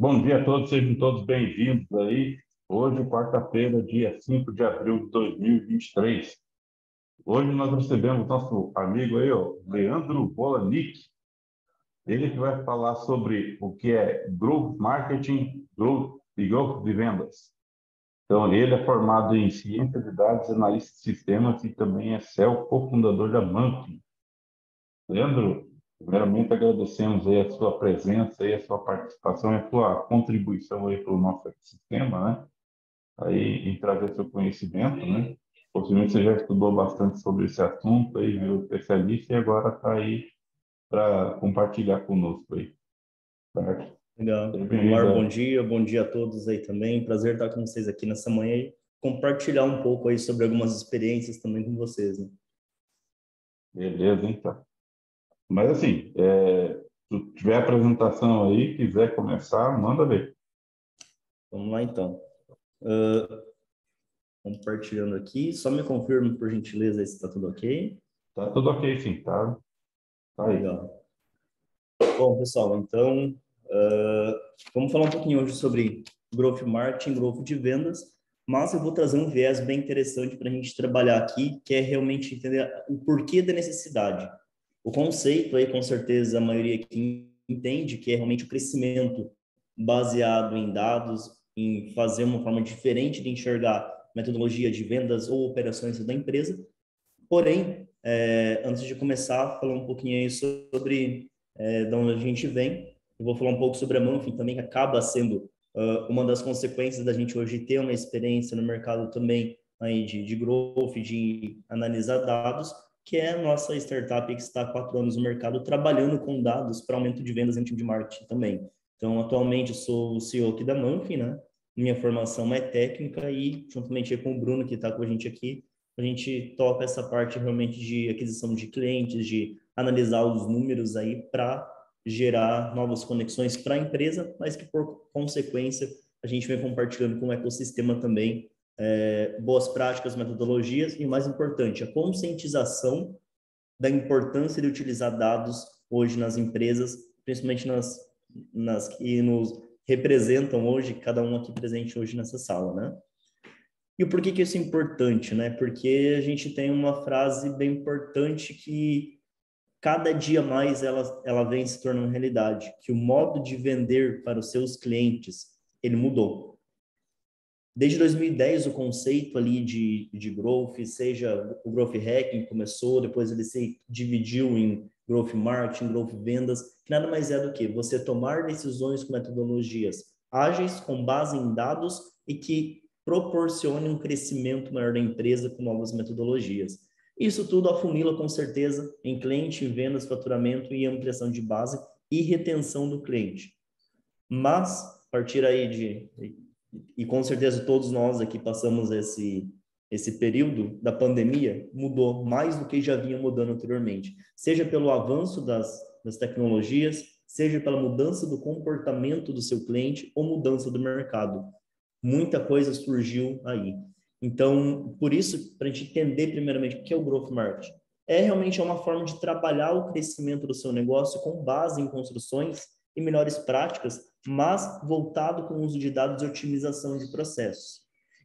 Bom dia a todos, sejam todos bem-vindos aí. Hoje, quarta-feira, dia 5 de abril de 2023. Hoje nós recebemos nosso amigo aí, ó, Leandro Bolanic. Ele que vai falar sobre o que é Growth Marketing, Growth e Growth de Vendas. Então, ele é formado em Ciência de Dados, Analista de Sistemas e também é CEO, cofundador da Manfin. Leandro, primeiramente agradecemos aí a sua presença, aí a sua participação e a sua contribuição aí para o nosso ecossistema, né? Aí em trazer seu conhecimento, né? Possivelmente você já estudou bastante sobre esse assunto aí, virou especialista e agora está aí para compartilhar conosco aí, certo? Legal. Seja Omar, bem-vindo. bom dia a todos aí também. Prazer estar com vocês aqui nessa manhã e compartilhar um pouco aí sobre algumas experiências também com vocês, né? Beleza, então. Mas assim, se tiver apresentação aí, quiser começar, manda ver. Vamos lá então. Compartilhando aqui. Só me confirme, por gentileza, aí se está tudo ok. Tá tudo ok, sim, tá? Tá aí. Legal. Bom, pessoal, então, vamos falar um pouquinho hoje sobre Growth Marketing, Growth de Vendas, mas eu vou trazer um viés bem interessante para a gente trabalhar aqui, que é realmente entender o porquê da necessidade. O conceito aí, com certeza, a maioria aqui entende que é realmente o crescimento baseado em dados, em fazer uma forma diferente de enxergar metodologia de vendas ou operações da empresa. Porém, antes de começar, falar um pouquinho aí sobre de onde a gente vem. Eu vou falar um pouco sobre a Manfin também, que acaba sendo uma das consequências da gente hoje ter uma experiência no mercado também aí de growth, de analisar dados, que é a nossa startup que está há 4 anos no mercado trabalhando com dados para aumento de vendas em time de marketing também. Então, atualmente, eu sou o CEO aqui da Manfin, né? Minha formação é técnica e, juntamente com o Bruno, que está com a gente aqui, a gente toca essa parte realmente de aquisição de clientes, de analisar os números aí para gerar novas conexões para a empresa, mas que por consequência a gente vem compartilhando com o ecossistema também boas práticas, metodologias e, o mais importante, a conscientização da importância de utilizar dados hoje nas empresas, principalmente nas que nos representam hoje, cada um aqui presente hoje nessa sala, né? E o porquê que isso é importante, né? Porque a gente tem uma frase bem importante que cada dia mais ela vem se tornando realidade, que o modo de vender para os seus clientes, ele mudou. Desde 2010, o conceito ali de growth, seja o growth hacking começou, depois ele se dividiu em growth marketing, growth vendas, que nada mais é do que você tomar decisões com metodologias ágeis, com base em dados e que proporcione um crescimento maior da empresa com novas metodologias. Isso tudo afunila com certeza em cliente, em vendas, faturamento e ampliação de base e retenção do cliente. Mas, a partir aí e com certeza todos nós aqui passamos esse período da pandemia, mudou mais do que já vinha mudando anteriormente, seja pelo avanço das tecnologias, seja pela mudança do comportamento do seu cliente ou mudança do mercado. Muita coisa surgiu aí. Então, por isso, para a gente entender primeiramente o que é o Growth Marketing, realmente uma forma de trabalhar o crescimento do seu negócio com base em construções e melhores práticas, mas voltado com o uso de dados e otimização de processos.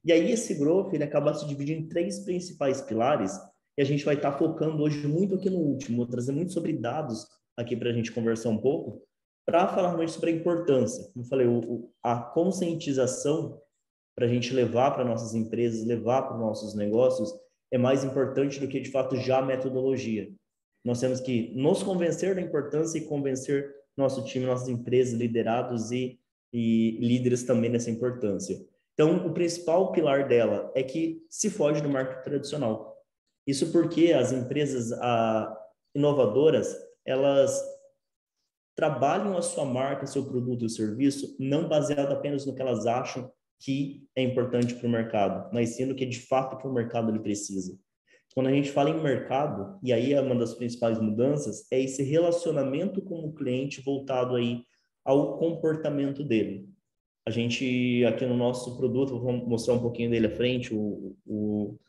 E aí esse growth ele acaba se dividindo em 3 principais pilares, e a gente vai estar focando hoje muito aqui no último, vou trazer muito sobre dados aqui para a gente conversar um pouco, para falar muito sobre a importância, como eu falei, a conscientização para a gente levar para nossas empresas, levar para nossos negócios, é mais importante do que, de fato, já a metodologia. Nós temos que nos convencer da importância e convencer nosso time, nossas empresas, liderados e líderes também nessa importância. Então, o principal pilar dela é que se foge do marketing tradicional. Isso porque as empresas inovadoras, elas trabalham a sua marca, seu produto e serviço, não baseado apenas no que elas acham que é importante para o mercado, mas sendo que de fato que o mercado ele precisa. Quando a gente fala em mercado, e aí é uma das principais mudanças, é esse relacionamento com o cliente voltado aí ao comportamento dele. A gente, aqui no nosso produto, vou mostrar um pouquinho dele à frente,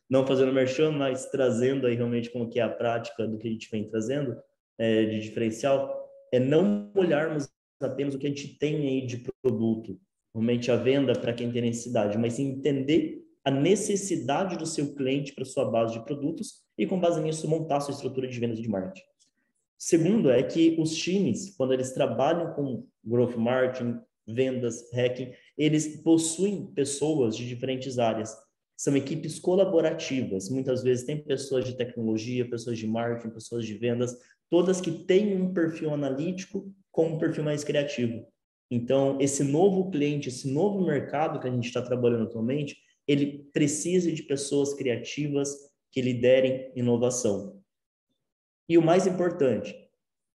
não fazendo merchan, mas trazendo aí realmente como que é a prática do que a gente vem trazendo, de diferencial, é não olharmos apenas o que a gente tem aí de produto, realmente a venda para quem tem necessidade, mas sim entender a necessidade do seu cliente para sua base de produtos e, com base nisso, montar a sua estrutura de vendas e de marketing. Segundo é que os times, quando eles trabalham com growth marketing, vendas, hacking, eles possuem pessoas de diferentes áreas. São equipes colaborativas. Muitas vezes tem pessoas de tecnologia, pessoas de marketing, pessoas de vendas, todas que têm um perfil analítico com um perfil mais criativo. Então, esse novo cliente, esse novo mercado que a gente está trabalhando atualmente, ele precisa de pessoas criativas que liderem inovação. E o mais importante,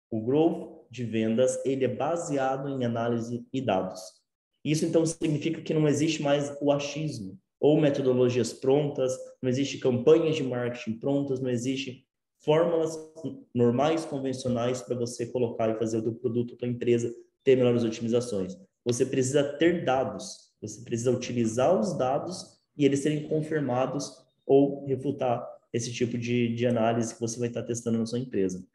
o growth de vendas, ele é baseado em análise e dados. Isso, então, significa que não existe mais o achismo, ou metodologias prontas, não existe campanhas de marketing prontas, não existe fórmulas normais, convencionais, para você colocar e fazer o teu produto, a tua empresa ter melhores otimizações. Você precisa ter dados, você precisa utilizar os dados e eles serem confirmados ou refutar esse tipo de análise que você vai estar testando na sua empresa.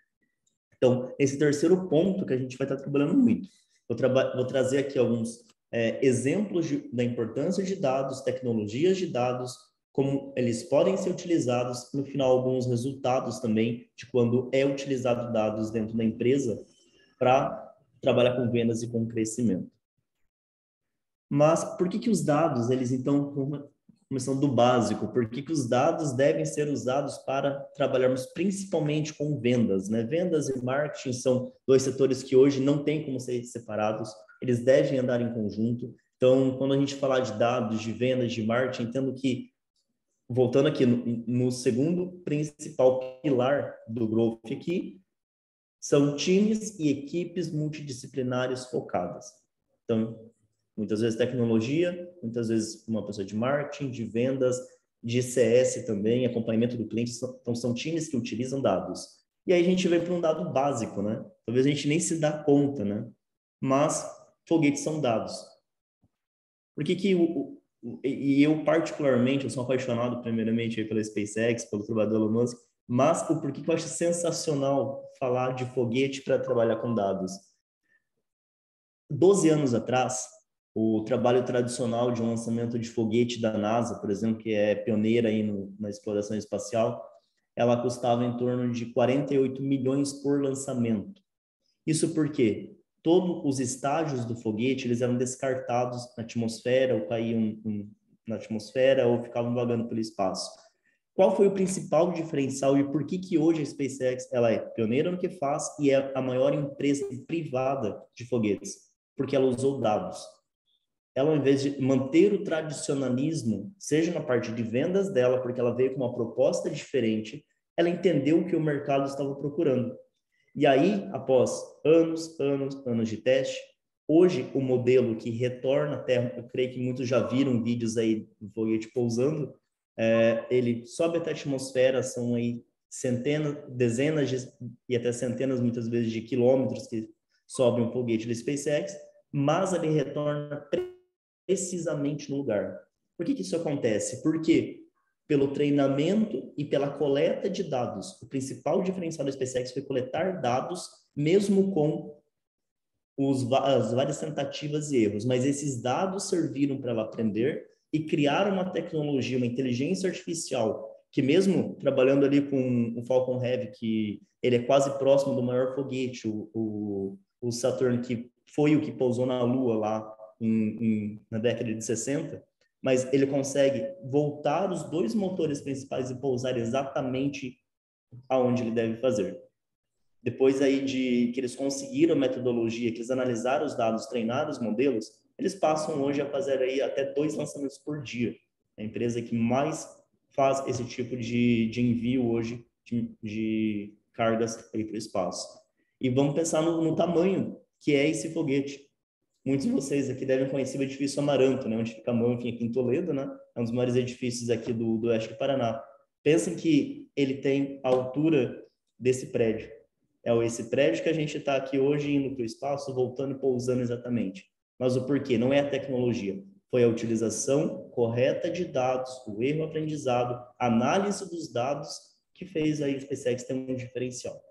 Então, esse terceiro ponto que a gente vai estar trabalhando muito. Vou trazer aqui alguns exemplos da importância de dados, tecnologias de dados, como eles podem ser utilizados, no final, alguns resultados também de quando é utilizado dados dentro da empresa para trabalhar com vendas e com crescimento. Mas por que os dados, eles então, começando do básico, por que os dados devem ser usados para trabalharmos principalmente com vendas, né? Vendas e marketing são dois setores que hoje não têm como ser separados, eles devem andar em conjunto. Então, quando a gente falar de dados, de vendas, de marketing, entendo que, voltando aqui no segundo principal pilar do growth aqui, são times e equipes multidisciplinares focadas. Então, muitas vezes tecnologia, muitas vezes uma pessoa de marketing, de vendas, de CS também, acompanhamento do cliente. Então, são times que utilizam dados. E aí a gente vem para um dado básico, né? Talvez a gente nem se dá conta, né? Mas foguetes são dados. Por que e eu particularmente, eu sou apaixonado primeiramente pela SpaceX, pelo trabalho do Elon Musk, mas o porquê que eu acho sensacional falar de foguete para trabalhar com dados. 12 anos atrás, o trabalho tradicional de um lançamento de foguete da NASA, por exemplo, que é pioneira aí na exploração espacial, ela custava em torno de 48 milhões por lançamento. Isso porque todos os estágios do foguete, eles eram descartados na atmosfera, ou caíam na atmosfera, ou ficavam vagando pelo espaço. Qual foi o principal diferencial e por que hoje a SpaceX ela é pioneira no que faz e é a maior empresa privada de foguetes? Porque ela usou dados. Ela, ao invés de manter o tradicionalismo, seja na parte de vendas dela, porque ela veio com uma proposta diferente, ela entendeu o que o mercado estava procurando. E aí, após anos de teste, hoje o modelo que retorna à Terra, eu creio que muitos já viram vídeos aí do foguete pousando, ele sobe até a atmosfera, são aí centenas, dezenas e até centenas, muitas vezes, de quilômetros que sobe um foguete da SpaceX, mas ele retorna precisamente no lugar. Por que isso acontece? Porque pelo treinamento e pela coleta de dados. O principal diferencial da SpaceX foi coletar dados, mesmo com as várias tentativas e erros, mas esses dados serviram para ela aprender e criar uma tecnologia, uma inteligência artificial, que mesmo trabalhando ali com o Falcon Heavy, que ele é quase próximo do maior foguete, o Saturn, que foi o que pousou na Lua lá na década de 60, mas ele consegue voltar os dois motores principais e pousar exatamente aonde ele deve fazer. Depois aí de que eles conseguiram a metodologia, que eles analisaram os dados, treinaram os modelos, eles passam hoje a fazer aí até 2 lançamentos por dia. É a empresa que mais faz esse tipo de envio hoje de cargas para o espaço. E vamos pensar no tamanho que é esse foguete. Muitos de vocês aqui devem conhecer o edifício Amaranto, né, onde fica a Manfim aqui em Toledo, né? É um dos maiores edifícios aqui do oeste do Paraná. Pensem que ele tem a altura desse prédio. É esse prédio que a gente está aqui hoje indo para o espaço, voltando e pousando exatamente. Mas o porquê? Não é a tecnologia. Foi a utilização correta de dados, o erro aprendizado, a análise dos dados que fez a SpaceX ter um diferencial.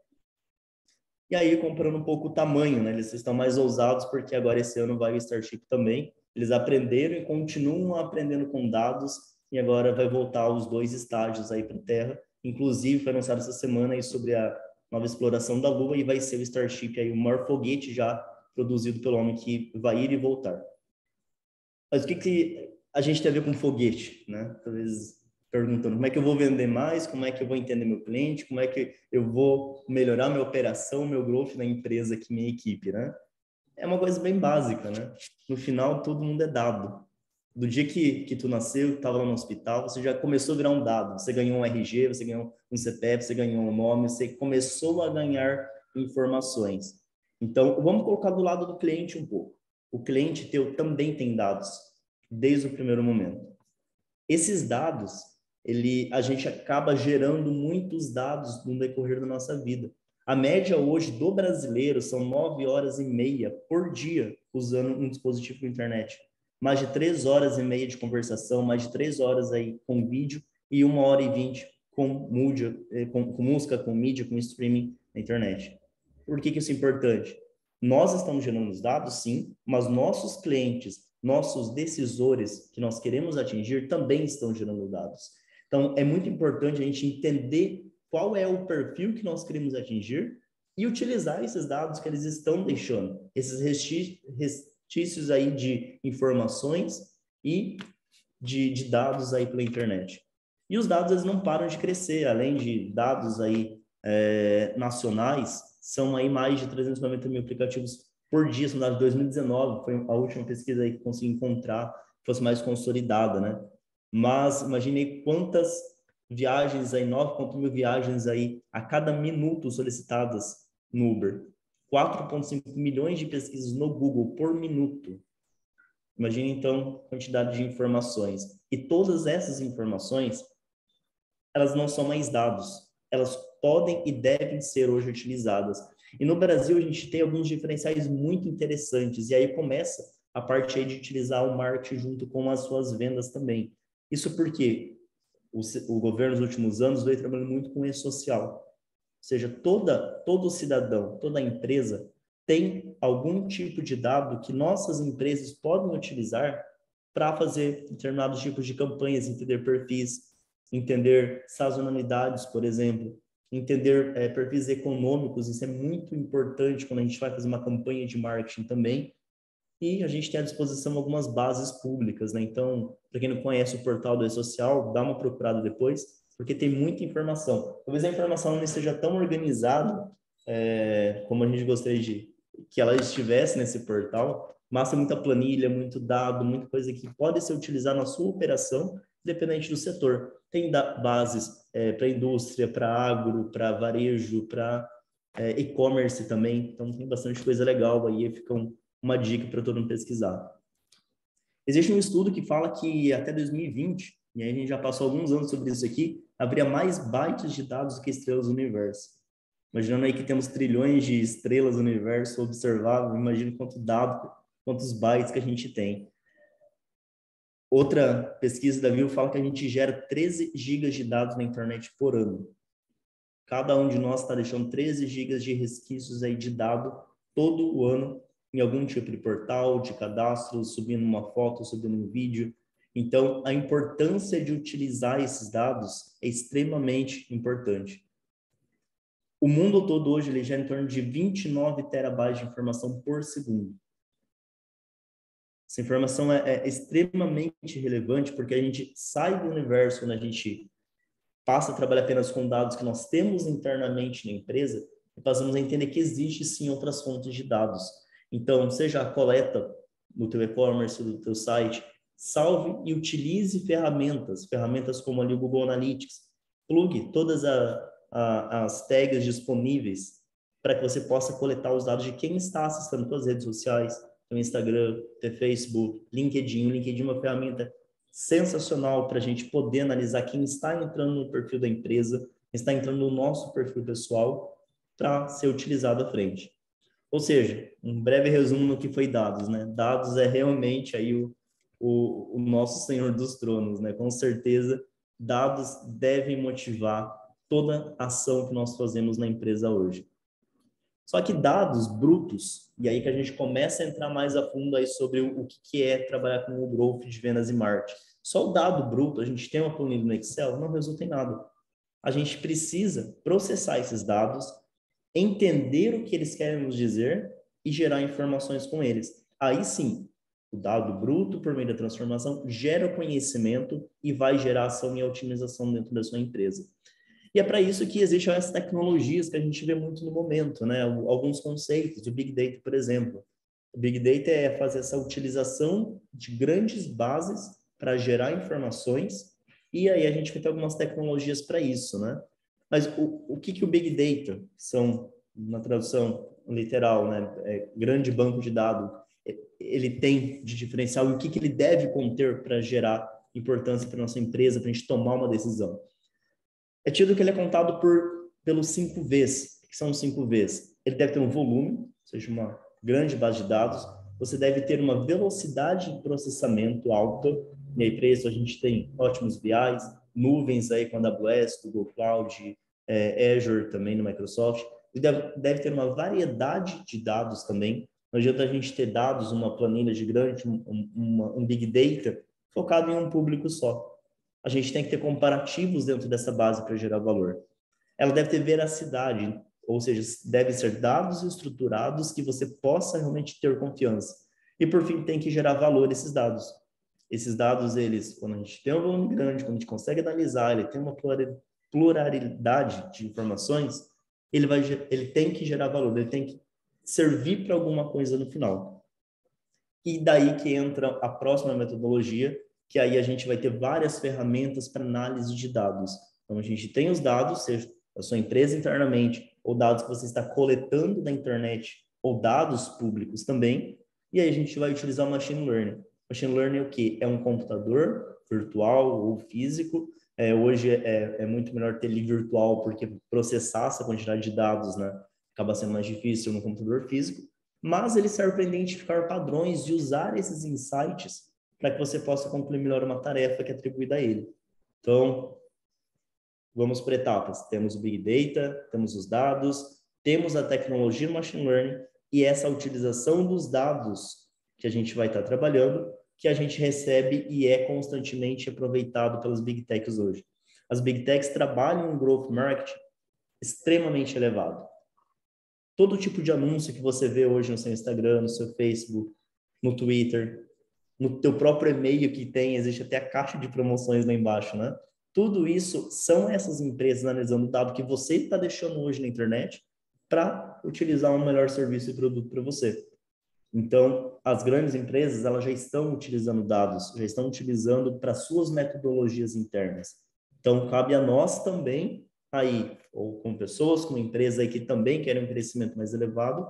E aí, comprando um pouco o tamanho, né? Eles estão mais ousados porque agora esse ano vai o Starship também. Eles aprenderam e continuam aprendendo com dados e agora vai voltar os 2 estágios aí para a Terra. Inclusive, foi anunciado essa semana aí sobre a nova exploração da Lua e vai ser o Starship aí, o maior foguete já produzido pelo homem que vai ir e voltar. Mas o que a gente tem a ver com foguete, né? Talvez perguntando como é que eu vou vender mais, como é que eu vou entender meu cliente, como é que eu vou melhorar minha operação, meu growth na empresa aqui, minha equipe, né? É uma coisa bem básica, né? No final, todo mundo é dado. Do dia que tu nasceu, estava lá no hospital, você já começou a virar um dado. Você ganhou um RG, você ganhou um CPF, você ganhou um nome, você começou a ganhar informações. Então, vamos colocar do lado do cliente um pouco. O cliente teu também tem dados, desde o primeiro momento. Esses dados, a gente acaba gerando muitos dados no decorrer da nossa vida. A média hoje do brasileiro são 9 horas e meia por dia usando um dispositivo de internet. Mais de 3 horas e meia de conversação, mais de 3 horas aí com vídeo e 1 hora e 20 com música, com mídia, com streaming na internet. Por que isso é importante? Nós estamos gerando os dados, sim, mas nossos clientes, nossos decisores que nós queremos atingir também estão gerando dados. Então, é muito importante a gente entender qual é o perfil que nós queremos atingir e utilizar esses dados que eles estão deixando, esses restícios aí de informações e de dados aí pela internet. E os dados eles não param de crescer, além de dados aí nacionais, são aí mais de 390 mil aplicativos por dia, são dados de 2019, foi a última pesquisa aí que consegui encontrar, que fosse mais consolidada, né? Mas imaginei quantas viagens aí, 9,1 mil viagens aí a cada minuto solicitadas no Uber. 4,5 milhões de pesquisas no Google por minuto. Imagine, então, a quantidade de informações. E todas essas informações, elas não são mais dados. Elas podem e devem ser hoje utilizadas. E no Brasil, a gente tem alguns diferenciais muito interessantes. E aí começa a parte aí de utilizar o marketing junto com as suas vendas também. Isso porque o governo nos últimos anos veio trabalhando muito com e-social. Ou seja, todo cidadão, toda empresa tem algum tipo de dado que nossas empresas podem utilizar para fazer determinados tipos de campanhas, entender perfis, entender sazonalidades, por exemplo, entender perfis econômicos. Isso é muito importante quando a gente vai fazer uma campanha de marketing também. E a gente tem à disposição algumas bases públicas, né? Então, para quem não conhece o portal do E-Social, dá uma procurada depois, porque tem muita informação. Talvez a informação não esteja tão organizada como a gente gostaria de que ela estivesse nesse portal, mas tem muita planilha, muito dado, muita coisa que pode ser utilizada na sua operação, dependente do setor. Tem bases para indústria, para agro, para varejo, para e-commerce também. Então, tem bastante coisa legal aí, fica uma dica para todo mundo pesquisar. Existe um estudo que fala que até 2020, e aí a gente já passou alguns anos sobre isso aqui, haveria mais bytes de dados do que estrelas no universo. Imaginando aí que temos trilhões de estrelas no universo observável, imagina quanto dado, quantos bytes que a gente tem. Outra pesquisa da Vivo fala que a gente gera 13 gigas de dados na internet por ano. Cada um de nós está deixando 13 gigas de resquícios aí de dado todo o ano em algum tipo de portal, de cadastro, subindo uma foto, subindo um vídeo. Então, a importância de utilizar esses dados é extremamente importante. O mundo todo hoje ele gera em torno de 29 terabytes de informação por segundo. Essa informação é extremamente relevante porque a gente sai do universo quando a gente passa a trabalhar apenas com dados que nós temos internamente na empresa e passamos a entender que existe sim outras fontes de dados. Então, seja a coleta no teu e-commerce, no teu site, salve e utilize ferramentas como ali o Google Analytics, plugue todas as tags disponíveis para que você possa coletar os dados de quem está acessando suas redes sociais, teu Instagram, teu Facebook, LinkedIn. O LinkedIn é uma ferramenta sensacional para a gente poder analisar quem está entrando no perfil da empresa, quem está entrando no nosso perfil pessoal para ser utilizado à frente. Ou seja, um breve resumo no que foi dados, né? Dados é realmente aí o nosso Senhor dos Tronos, né? Com certeza, dados devem motivar toda a ação que nós fazemos na empresa hoje. Só que dados brutos, e aí que a gente começa a entrar mais a fundo aí sobre o que é trabalhar com o growth de vendas e marketing. Só o dado bruto, a gente tem uma planilha no Excel, não resulta em nada. A gente precisa processar esses dados, entender o que eles querem nos dizer e gerar informações com eles. Aí sim, o dado bruto, por meio da transformação, gera conhecimento e vai gerar ação e otimização dentro da sua empresa. E é para isso que existem as tecnologias que a gente vê muito no momento, né? Alguns conceitos, o Big Data, por exemplo. O Big Data é fazer essa utilização de grandes bases para gerar informações, e aí a gente vai ter algumas tecnologias para isso, né? Mas o que o Big Data são, na tradução literal, né? Grande banco de dados, ele tem de diferencial e o que ele deve conter para gerar importância para nossa empresa, para a gente tomar uma decisão. É tido que ele é contado pelos 5 Vs. O que são os 5 Vs? Ele deve ter um volume, ou seja, uma grande base de dados. Você deve ter uma velocidade de processamento alta. E aí, para isso, a gente tem ótimos BIs, nuvens aí com a AWS, Google Cloud, Azure também no Microsoft. Ele deve ter uma variedade de dados também. Não adianta a gente ter dados, uma planilha gigante, um Big Data, focado em um público só. A gente tem que ter comparativos dentro dessa base para gerar valor. Ela deve ter veracidade, ou seja, devem ser dados estruturados que você possa realmente ter confiança. E, por fim, tem que gerar valor esses dados. Esses dados, eles, quando a gente tem um volume grande, quando a gente consegue analisar, ele tem uma pluralidade de informações, ele tem que gerar valor, ele tem que servir para alguma coisa no final. E daí que entra a próxima metodologia, que aí a gente vai ter várias ferramentas para análise de dados. Então, a gente tem os dados, seja da sua empresa internamente, ou dados que você está coletando da internet, ou dados públicos também, e aí a gente vai utilizar o Machine Learning. Machine Learning é o quê? É um computador virtual ou físico. Hoje é muito melhor ter ele virtual, porque processar essa quantidade de dados, né, acaba sendo mais difícil no computador físico, mas ele serve para identificar padrões e usar esses insights para que você possa concluir melhor uma tarefa que é atribuída a ele. Então, vamos por etapas. Temos o Big Data, temos os dados, temos a tecnologia do Machine Learning e essa utilização dos dados que a gente vai estar trabalhando, que a gente recebe e é constantemente aproveitado pelas Big Techs hoje. As Big Techs trabalham um growth marketing extremamente elevado. Todo tipo de anúncio que você vê hoje no seu Instagram, no seu Facebook, no Twitter, no teu próprio e-mail que tem, existe até a caixa de promoções lá embaixo, né? Tudo isso são essas empresas analisando o dado que você está deixando hoje na internet para utilizar um melhor serviço e produto para você. Então, as grandes empresas, elas já estão utilizando dados, já estão utilizando para suas metodologias internas. Então, cabe a nós também, aí, ou com pessoas, com empresas aí que também querem um crescimento mais elevado,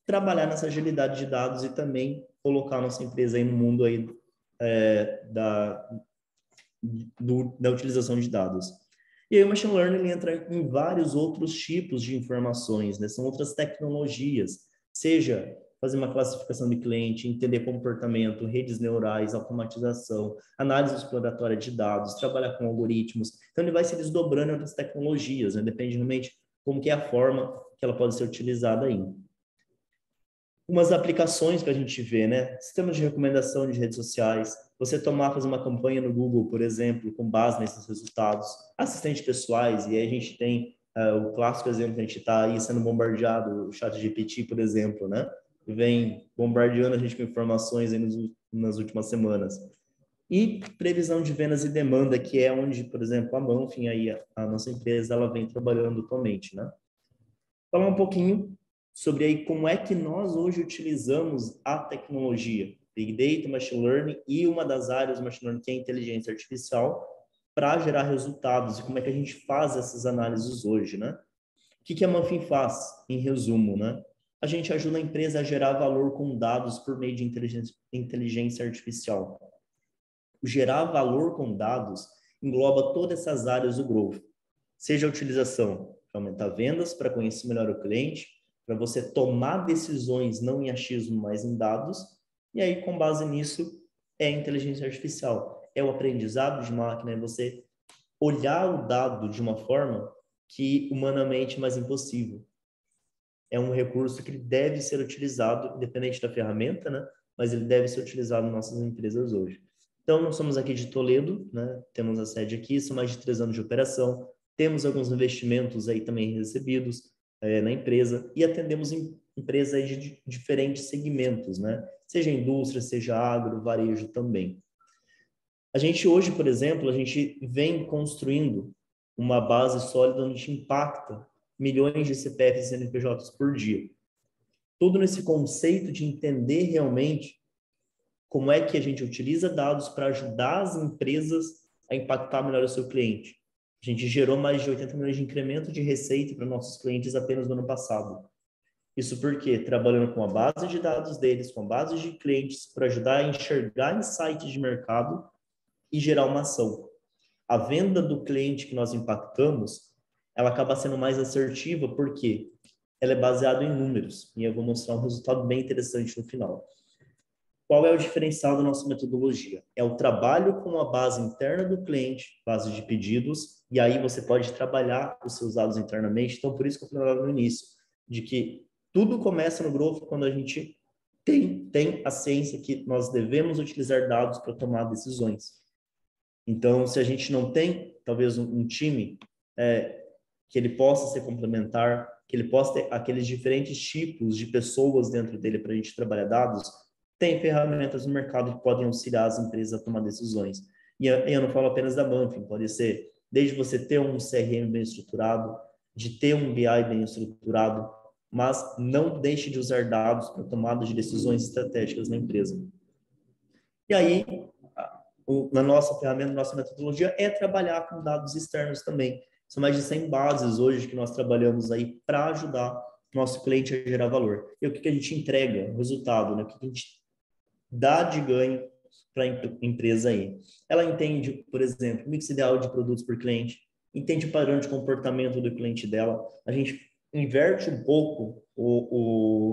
trabalhar nessa agilidade de dados e também colocar a nossa empresa aí no mundo aí da utilização de dados. E aí o Machine Learning entra em vários outros tipos de informações, né? São outras tecnologias, seja fazer uma classificação de cliente, entender comportamento, redes neurais, automatização, análise exploratória de dados, trabalhar com algoritmos. Então, ele vai se desdobrando em outras tecnologias, né? Depende realmente como que é a forma que ela pode ser utilizada aí. Umas aplicações que a gente vê, né? Sistemas de recomendação de redes sociais, você fazer uma campanha no Google, por exemplo, com base nesses resultados, assistentes pessoais, e aí a gente tem o clássico exemplo que a gente está aí sendo bombardeado, o ChatGPT, por exemplo, né? Que vem bombardeando a gente com informações aí nas últimas semanas. E previsão de vendas e demanda, que é onde, por exemplo, a Manfin, aí, a nossa empresa, ela vem trabalhando atualmente, né? Falar um pouquinho sobre aí como é que nós hoje utilizamos a tecnologia, Big Data, Machine Learning e uma das áreas do Machine Learning que é a inteligência artificial para gerar resultados e como é que a gente faz essas análises hoje, né? O que a Manfin faz, em resumo, né? A gente ajuda a empresa a gerar valor com dados por meio de inteligência artificial. O gerar valor com dados engloba todas essas áreas do growth, seja a utilização para aumentar vendas, para conhecer melhor o cliente, para você tomar decisões não em achismo, mas em dados, e aí com base nisso é a inteligência artificial, é o aprendizado de máquina, é você olhar o dado de uma forma que humanamente é mais impossível. é um recurso que ele deve ser utilizado, independente da ferramenta, né? Mas ele deve ser utilizado em nossas empresas hoje. Então, nós somos aqui de Toledo, né? Temos a sede aqui, são mais de 3 anos de operação, temos alguns investimentos aí também recebidos na empresa e atendemos empresas aí de diferentes segmentos, né? Seja indústria, seja agro, varejo também. A gente hoje, por exemplo, a gente vem construindo uma base sólida onde a gente impacta milhões de CPFs e CNPJs por dia. Tudo nesse conceito de entender realmente como é que a gente utiliza dados para ajudar as empresas a impactar melhor o seu cliente. A gente gerou mais de 80 milhões de incremento de receita para nossos clientes apenas no ano passado. Isso porque trabalhando com a base de dados deles, com a base de clientes, para ajudar a enxergar insights de mercado e gerar uma ação. A venda do cliente que nós impactamos, ela acaba sendo mais assertiva porque ela é baseada em números. E eu vou mostrar um resultado bem interessante no final. Qual é o diferencial da nossa metodologia? É o trabalho com a base interna do cliente, base de pedidos, e aí você pode trabalhar os seus dados internamente. Então, por isso que eu falei lá no início, de que tudo começa no Growth quando a gente tem a ciência que nós devemos utilizar dados para tomar decisões. Então, se a gente não tem, talvez, um time que ele possa ser complementar, que ele possa ter aqueles diferentes tipos de pessoas dentro dele para a gente trabalhar dados, tem ferramentas no mercado que podem auxiliar as empresas a tomar decisões. E eu não falo apenas da Banfin, pode ser desde você ter um CRM bem estruturado, de ter um BI bem estruturado, mas não deixe de usar dados para tomada de decisões estratégicas na empresa. E aí, na nossa ferramenta, na nossa metodologia, é trabalhar com dados externos também. São mais de 100 bases hoje que nós trabalhamos aí para ajudar nosso cliente a gerar valor. E o que a gente entrega, o resultado, né? O que a gente dá de ganho para a empresa aí. Ela entende, por exemplo, o mix ideal de produtos por cliente, entende o padrão de comportamento do cliente dela. A gente inverte um pouco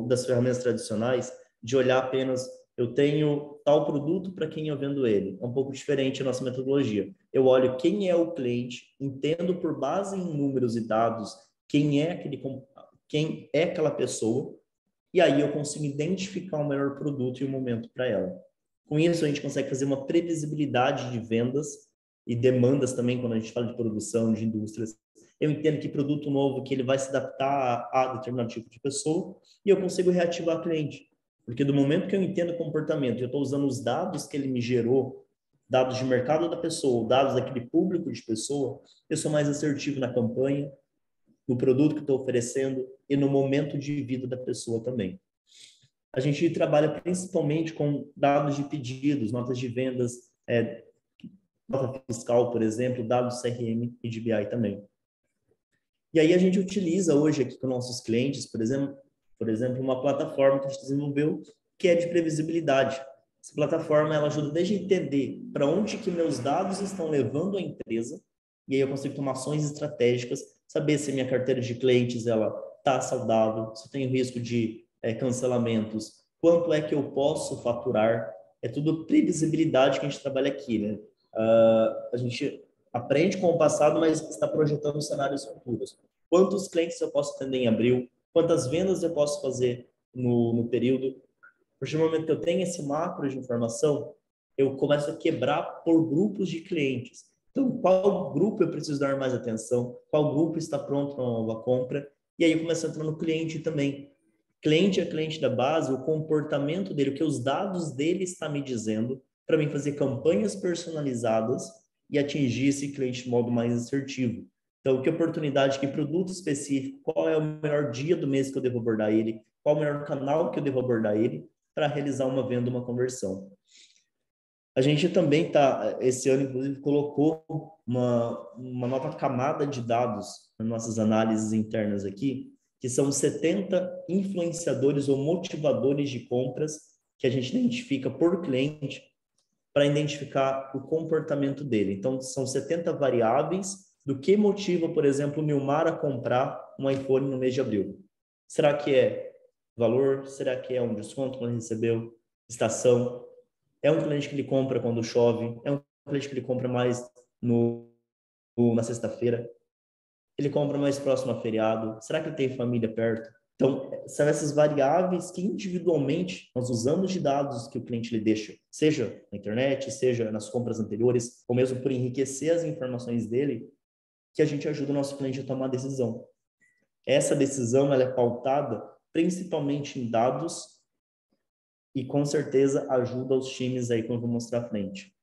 das ferramentas tradicionais de olhar apenas eu tenho tal produto para quem eu vendo ele. É um pouco diferente a nossa metodologia. Eu olho quem é o cliente, entendo por base em números e dados quem é aquela pessoa, e aí eu consigo identificar o melhor produto e o momento para ela. Com isso, a gente consegue fazer uma previsibilidade de vendas e demandas também, quando a gente fala de produção, de indústrias. Eu entendo que produto novo, que ele vai se adaptar a determinado tipo de pessoa, e eu consigo reativar o cliente. Porque do momento que eu entendo o comportamento, eu estou usando os dados que ele me gerou, dados de mercado da pessoa, dados daquele público de pessoa, eu sou mais assertivo na campanha, no produto que estou oferecendo e no momento de vida da pessoa também. A gente trabalha principalmente com dados de pedidos, notas de vendas, nota fiscal, por exemplo, dados CRM e de BI também. E aí a gente utiliza hoje aqui com nossos clientes, por exemplo, uma plataforma que a gente desenvolveu que é de previsibilidade. Essa plataforma ela ajuda desde a entender para onde que meus dados estão levando a empresa, e aí eu consigo tomar ações estratégicas, saber se minha carteira de clientes ela está saudável, se eu tenho risco de cancelamentos, quanto é que eu posso faturar, é tudo previsibilidade que a gente trabalha aqui, né? A gente aprende com o passado, mas está projetando cenários futuros. Quantos clientes eu posso atender em abril? Quantas vendas eu posso fazer no período? A partir do momento que eu tenho esse macro de informação, eu começo a quebrar por grupos de clientes. Então, qual grupo eu preciso dar mais atenção? Qual grupo está pronto para uma nova compra? E aí eu começo a entrar no cliente também. Cliente a cliente da base, o comportamento dele, o que os dados dele está me dizendo, para mim fazer campanhas personalizadas e atingir esse cliente de modo mais assertivo. Então, que oportunidade, que produto específico, qual é o melhor dia do mês que eu devo abordar ele, qual o melhor canal que eu devo abordar ele para realizar uma venda, uma conversão. A gente também esse ano, inclusive, colocou uma nova camada de dados nas nossas análises internas aqui, que são 70 influenciadores ou motivadores de compras que a gente identifica por cliente para identificar o comportamento dele. Então, são 70 variáveis do que motiva, por exemplo, o Nilmar a comprar um iPhone no mês de abril. Será que é valor? Será que é um desconto que ele recebeu? Estação? É um cliente que ele compra quando chove? É um cliente que ele compra mais na sexta-feira? Ele compra mais próximo a feriado? Será que ele tem família perto? Então, são essas variáveis que individualmente nós usamos de dados que o cliente lhe deixa, seja na internet, seja nas compras anteriores, ou mesmo por enriquecer as informações dele, que a gente ajuda o nosso cliente a tomar decisão. Essa decisão ela é pautada principalmente em dados e com certeza ajuda os times aí, como eu vou mostrar à frente.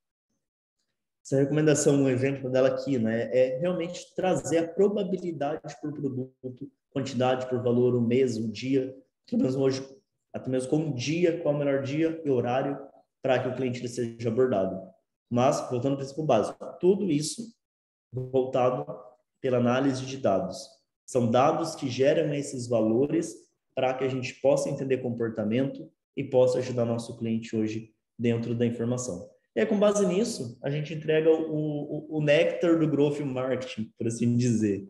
Essa recomendação, um exemplo dela aqui, né, é realmente trazer a probabilidade por produto, quantidade por valor, o mês, o dia, até mesmo hoje, até mesmo como dia, qual é o melhor dia e horário para que o cliente seja abordado. Mas, voltando ao princípio básico, tudo isso voltado pela análise de dados. São dados que geram esses valores para que a gente possa entender comportamento e possa ajudar nosso cliente hoje dentro da informação. E aí, com base nisso, a gente entrega o néctar do Growth Marketing, por assim dizer.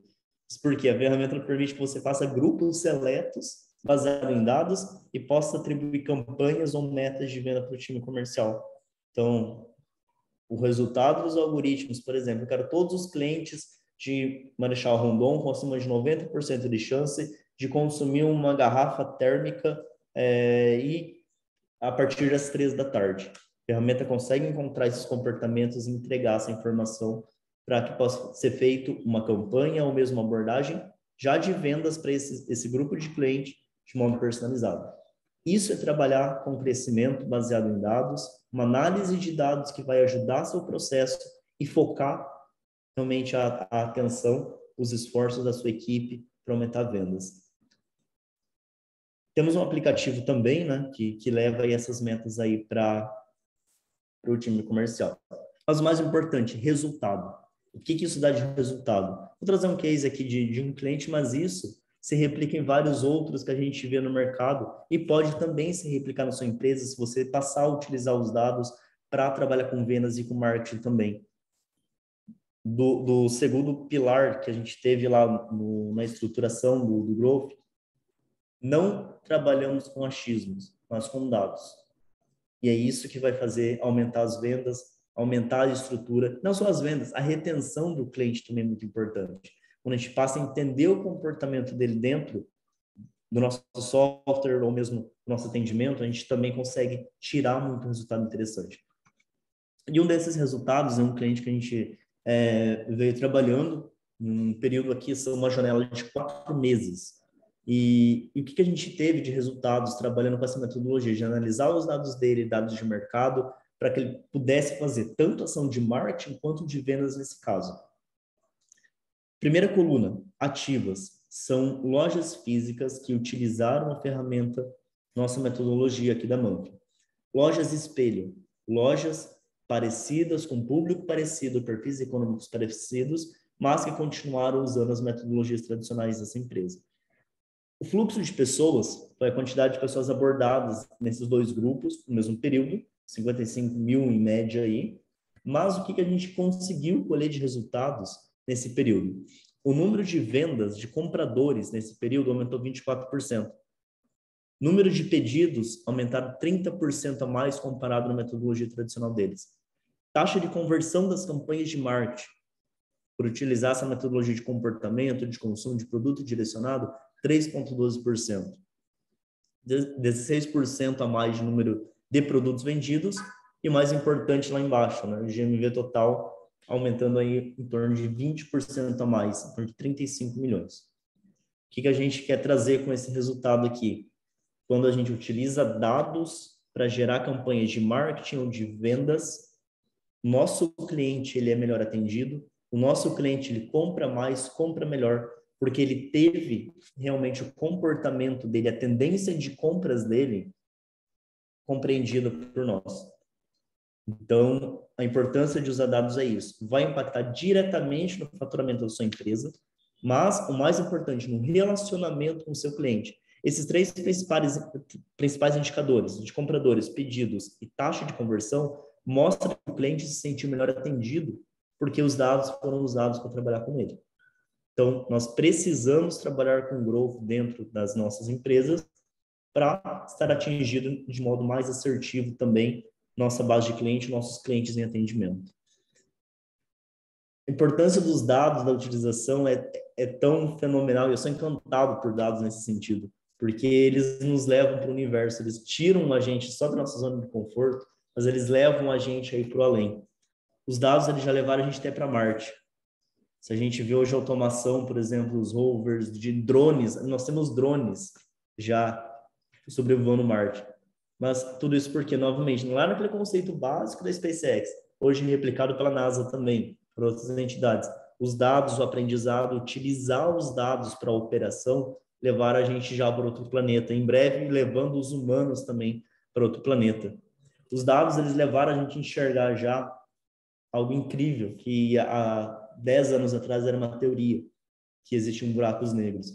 Isso porque a ferramenta permite que você faça grupos seletos baseados em dados e possa atribuir campanhas ou metas de venda para o time comercial. Então, o resultado dos algoritmos, por exemplo, eu quero todos os clientes de Marechal Rondon com acima de 90% de chance de consumir uma garrafa térmica e a partir das 3 da tarde. A ferramenta consegue encontrar esses comportamentos e entregar essa informação para que possa ser feito uma campanha ou mesmo uma abordagem já de vendas para esse grupo de cliente de modo personalizado. Isso é trabalhar com crescimento baseado em dados, uma análise de dados que vai ajudar seu processo e focar realmente a atenção, os esforços da sua equipe para aumentar vendas. Temos um aplicativo também, né, que leva aí essas metas aí para o time comercial. Mas o mais importante, resultado. O que isso dá de resultado? Vou trazer um case aqui de um cliente, mas isso se replica em vários outros que a gente vê no mercado e pode também se replicar na sua empresa se você passar a utilizar os dados para trabalhar com vendas e com marketing também. Do segundo pilar que a gente teve lá na estruturação do Growth, não trabalhamos com achismos, mas com dados. E é isso que vai fazer aumentar as vendas, aumentar a estrutura, não só as vendas, a retenção do cliente também é muito importante. Quando a gente passa a entender o comportamento dele dentro do nosso software ou mesmo do nosso atendimento, a gente também consegue tirar muito resultado interessante. E um desses resultados é um cliente que a gente veio trabalhando, um período aqui, são uma janela de 4 meses. E o que a gente teve de resultados trabalhando com essa metodologia de analisar os dados dele, dados de mercado, para que ele pudesse fazer tanto ação de marketing quanto de vendas nesse caso. Primeira coluna, ativas, são lojas físicas que utilizaram a ferramenta, nossa metodologia aqui da Manf. Lojas espelho, lojas parecidas, com público parecido, perfis econômicos parecidos, mas que continuaram usando as metodologias tradicionais dessa empresa. O fluxo de pessoas foi a quantidade de pessoas abordadas nesses dois grupos no mesmo período, 55 mil em média aí, mas o que a gente conseguiu colher de resultados nesse período? O número de vendas de compradores nesse período aumentou 24%. Número de pedidos aumentaram 30% a mais comparado na metodologia tradicional deles. Taxa de conversão das campanhas de marketing, por utilizar essa metodologia de comportamento, de consumo de produto direcionado, 3,12%. 16% a mais de número de produtos vendidos e o mais importante lá embaixo, né, o GMV total aumentando aí em torno de 20% a mais, em torno de 35 milhões. O que a gente quer trazer com esse resultado aqui? Quando a gente utiliza dados para gerar campanhas de marketing ou de vendas, nosso cliente ele é melhor atendido, o nosso cliente ele compra mais, compra melhor, porque ele teve realmente o comportamento dele, a tendência de compras dele compreendida por nós. Então, a importância de usar dados é isso. Vai impactar diretamente no faturamento da sua empresa, mas o mais importante, no relacionamento com o seu cliente. Esses 3 principais indicadores, de compradores, pedidos e taxa de conversão, mostram que o cliente se sentiu melhor atendido porque os dados foram usados para trabalhar com ele. Então, nós precisamos trabalhar com growth dentro das nossas empresas para estar atingindo de modo mais assertivo também nossa base de cliente, nossos clientes em atendimento. A importância dos dados da utilização é tão fenomenal, e eu sou encantado por dados nesse sentido. porque eles nos levam para o universo, eles tiram a gente só da nossa zona de conforto, mas eles levam a gente aí para o além. Os dados, eles já levaram a gente até para Marte. Se a gente vê hoje a automação, por exemplo, os rovers de drones, nós temos drones já sobrevoando Marte. Mas tudo isso porque, novamente, lá naquele conceito básico da SpaceX, hoje replicado pela NASA também, por outras entidades, os dados, o aprendizado, utilizar os dados para a operação, levaram a gente já para outro planeta. Em breve, levando os humanos também para outro planeta. Os dados, eles levaram a gente a enxergar já algo incrível, que há 10 anos atrás era uma teoria, que existiam buracos negros.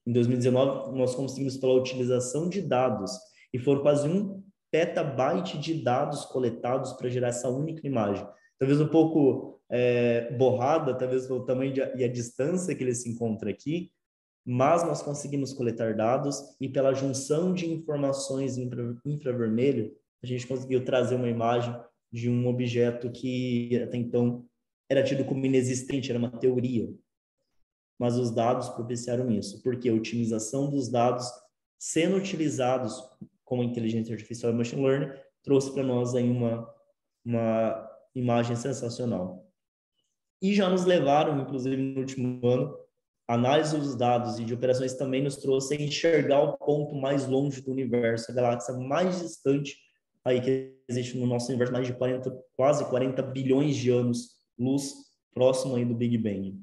Em 2019, nós conseguimos, pela utilização de dados, e foram quase 1 petabyte de dados coletados para gerar essa única imagem. Talvez um pouco borrada, talvez o tamanho e a distância que ele se encontra aqui, mas nós conseguimos coletar dados e pela junção de informações infravermelho, a gente conseguiu trazer uma imagem de um objeto que até então era tido como inexistente, era uma teoria. Mas os dados propiciaram isso, porque a otimização dos dados sendo utilizados como inteligência artificial e machine learning trouxe para nós aí uma imagem sensacional. E já nos levaram, inclusive no último ano, a análise dos dados e de operações também nos trouxe a enxergar o ponto mais longe do universo, a galáxia mais distante aí que existe no nosso universo, mais de quase 40 bilhões de anos-luz, próximo aí do Big Bang.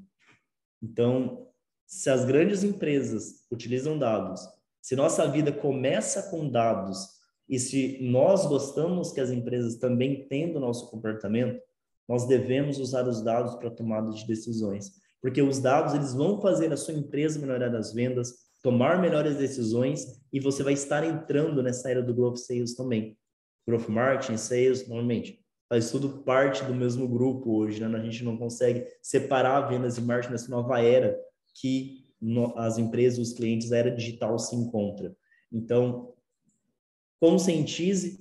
Então, se as grandes empresas utilizam dados, se nossa vida começa com dados, e se nós gostamos que as empresas também tenham o nosso comportamento, nós devemos usar os dados para tomada de decisões. Porque os dados, eles vão fazer a sua empresa melhorar as vendas, tomar melhores decisões, e você vai estar entrando nessa era do Growth Sales também. Growth Marketing, Sales, normalmente, faz tudo parte do mesmo grupo hoje, né? A gente não consegue separar vendas e marketing nessa nova era que as empresas, os clientes, a era digital se encontra. Então, conscientize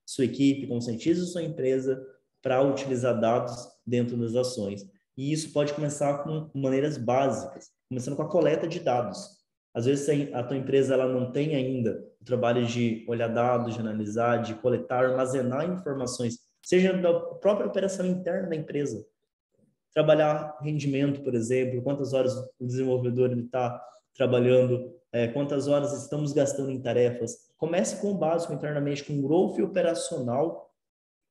sua equipe, conscientize sua empresa para utilizar dados dentro das ações. E isso pode começar com maneiras básicas, começando com a coleta de dados. Às vezes a tua empresa ela não tem ainda o trabalho de olhar dados, de analisar, de coletar, armazenar informações, seja da própria operação interna da empresa. Trabalhar rendimento, por exemplo, quantas horas o desenvolvedor está trabalhando, quantas horas estamos gastando em tarefas. Comece com o básico internamente, com growth operacional,